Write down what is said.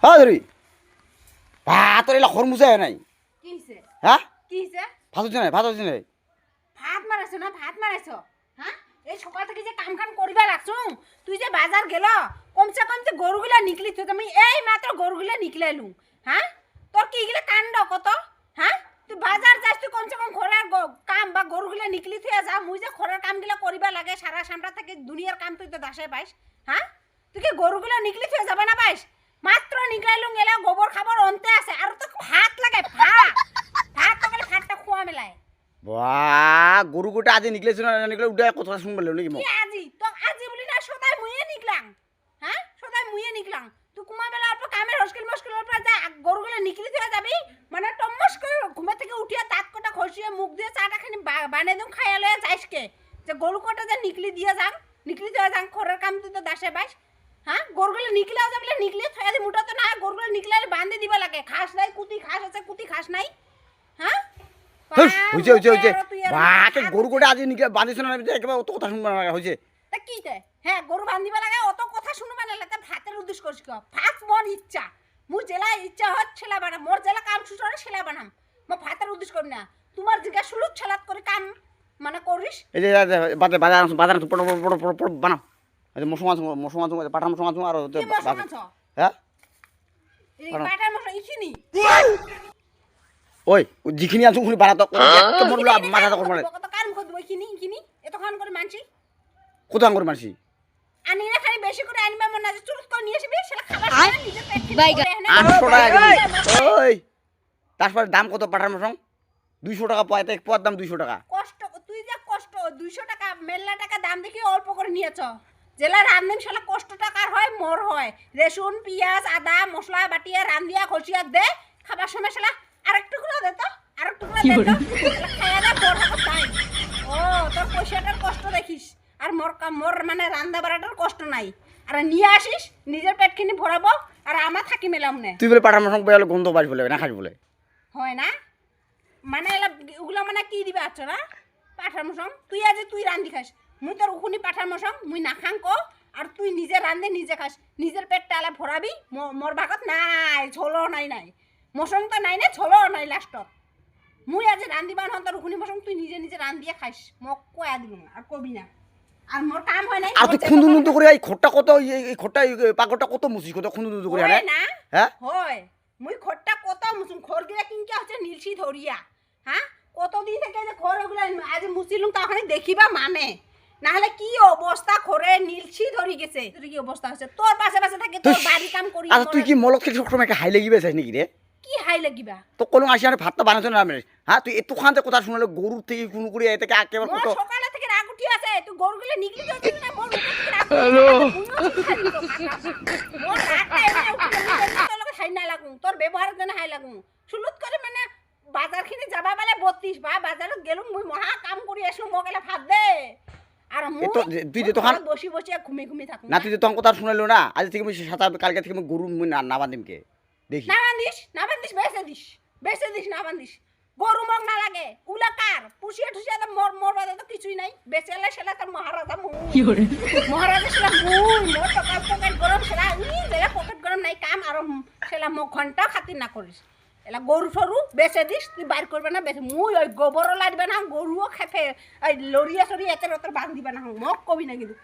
হ্যাঁ ধরি ভাতর এলা খরমুচা নাই কি হইছে হ্যাঁ কি হইছে ভাত হচ্ছে নাই ভাত হচ্ছে নাই ভাত মারাইছো না ভাত মারাইছো হ্যাঁ এই সকাল থেকে যে কাম করিবা লাগছো তুই যে বাজার গেল কমসে কম যে গরুগুলা নিকলি তো আমি এই মাত্র গরুগুলা নিকলাইলু হ্যাঁ তোর কি গিলা কাণ্ড কত হ্যাঁ তুই বাজার যাস তুই কমসে কম ঘরের কাম বা গরুগুলা নিকলি থিয়া যা মুই যে ঘরের কামগুলা করিবা লাগে সারা সামটা থেকে দুনিয়ার কাম তুই তো দাসে পাইস হ্যাঁ তুই কি গরুগুলা নিকলি থিয়া যাবে না পাইস মাত্র নিকলাইলু গেলে গোবর খাবার অন্তে আছে আর তো ভাত লাগে ভাত ভাত তো গেলে ভাতটা খোয়া মেলায় বাহ গরু গোটা আজি নিকলেছ না নিকলে উঠে কথা শুনবা নাকি কি আজি তো আজি বলি না সদাই মুইয়ে নিকলাম হ্যাঁ সদাই মুইয়ে নিকলাম তুই কুমা বেলা অল্প কামে মুশকিল উপর যা গরুগুলো নিকলি দিয়ে যাবি মানে টমস করে ঘুমে থেকে উঠিয়া দাঁত কটা খসিয়ে মুখ দিয়ে চাটা খানি বানিয়ে দিম খাইয়া লয়ে যাইসকে যে গরু কটা যে নিকলি দিয়ে যান নিকলি দিয়ে যান খরের কাম তুই তো দাসে পাইস হ্যাঁ গরুগুলো নিকলাও যাবলে নিকলি থয়া দি মুটা তো না গরুগুলো নিকলালে বাঁধি দিবা লাগে ঘাস নাই কুতি ঘাস আছে কুতি ঘাস নাই হ্যাঁ হইছে বাকে গরু গোটা আজি নিকলে বাঁধিছ না একেবারে অত কথা শুনবা না হইছে তা কি তে হ্যাঁ গরু বান্ধিবা লাগে অত কথা শুনবা না লাগে ভাতের উদ্দেশ্য করিস কি ভাত মন ইচ্ছা মুর জেলা ইচ্ছা হচ্ছে ছেলা বানাম মোর জেলা কাম সুসরে ছেলা বানাম মো ভাতের উদ্দেশ্য করি না তোমার জিগা সুলুত ছালাত করে কাম মানে করিস এই যে বাজার পড় বানাও এই মশমাছ পাঠার মশমাছ আর কি মশলা মাছ হ্যাঁ এই পাটার মশলা ইখিনি ওই যিখিনি আছো খুনি বানাতো এত মরলো মাথাটা করব না কত কাম কর দিবই কিনি কিনি এত খান করে মানছি কোথাও করে মারছি আনি না খালি বেশি করে আনিবা মন না যে চুরুত করে নিয়ে আসবি সেটা খাবার না নিজে পেট ঠিক করে এনে 800 টাকা ওই তারপর দাম কত পাঠার মশং 200 টাকা পায় এক পদ দাম 200 টাকা কষ্ট তুই যা কষ্ট 200 টাকা মেল্লা টাকা দাম দেখি অল্প করে নিয়েছ জেলা রান্ধন শালা কষ্ট টাকার হয় মোর হয় রসুন পেঁয়াজ আদা মশলা বাটিয়া রান্ধিয়া খসিয়া দে খাবার সময় শালা আরেকটু করে দে তো আরেকটু করে দে তো খায়া দে বড় হাত তাই ও তোর পয়সাটার কষ্ট দেখিস আর মোর মানে রান্না বাড়াটার কষ্ট নাই আর নিয়ে আসিস নিজের পেটখিনি ভরাবো আর আমার থাকি মেলাম না তুই বলে পাঠার মশং বলে গন্ধ বাজ বলে না খাস বলে হয় না মানে ওগুলো মানে কি দিবে আছো না পাঠার মশং তুই আজ তুই রান্ধি খাস মুই তোর উখুনি পাঠার মশং মুই না খাং কো আর তুই নিজে রান্ধে নিজে খাস নিজের পেটটা আলা ভরাবি মোর ভাগত নাই ঝোলো নাই মশং তো নাই না ঝোলো নাই লাস্টত মুই আজ রান্ধিবা নহন তোর উখুনি মশং তুই নিজে নিজে রান্ধিয়ে খাস মোক কয়া দিব না আর কবি না আর মোর কাম হয় নাই আর তুই খুন্দুন্দু করে এই খোট্টা কত এই খোট্টা পাকড়টা কত মুছিস কত খুন্দুন্দু করে হয় না হ্যাঁ হয় মুই খোট্টা কত মুছুম খড়গিরা কিনকে হচ্ছে নীলসি ধরিয়া হ্যাঁ কতদিন থেকে যে খড় ওগুলো আজ মুছিলুম তখন দেখিবা মানে না হলে কি অবস্থা খড়ে নীলসি ধরি গেছে তোর কি অবস্থা হচ্ছে তোর পাশে পাশে থাকে তোর বাড়ি কাম করি আচ্ছা তুই কি মলত খেতে সবসময় হাই লাগিবে চাইছ নাকি রে কি হাই লাগিবা তো কোনো আসি আর ভাতটা বানাতো না আমি হ্যাঁ তুই এত খানতে কথা শুনলে গরুর থেকে কোনো করে এ থেকে একেবারে মোর কত সকালে থেকে রাগ উঠি আছে তুই গরুগুলো নিগলি যাচ্ছিস না মোর উপর থেকে রাগ মোর রাগটা এমনি উঠে তোর লগে হাই না লাগু তোর ব্যবহারের জন্য হাই লাগু সুলুত করে মানে বাজার খিনি যাবা বেলা 32 বা বাজারত গেলুম মুই মহা কাম করি আসু মগেলা ভাত দে আর মুই তুই যে তখন বসি বসি ঘুমি থাকুম না তুই যে তখন কথা শুনাইলো না আজ থেকে মুই সাতা কালকে থেকে মুই গরু মুই না বাঁধিম কে দেখি না বান্দিস বেসে দিস না বান্দিস গরু মগ না লাগে উলা কার পুষিয়া ঠুসিয়া তো মোর বাদে তো কিছুই নাই বেচেলে সেলা তোর মহারাজা কি করে মহারাজা সেলা মোর পকেট গরম সেলা যেলা পকেট গরম নাই কাম আর সেলা মোক ঘন্টা খাতির না করিস এলা গরু সরু বেচে দিস তুই বাইর করবে না বেচে মুই ওই গোবরও লাগবে না গরুও খেপে ওই লরিয়া সরিয়া এতে বান্ধিবে না মোক কবি না কিন্তু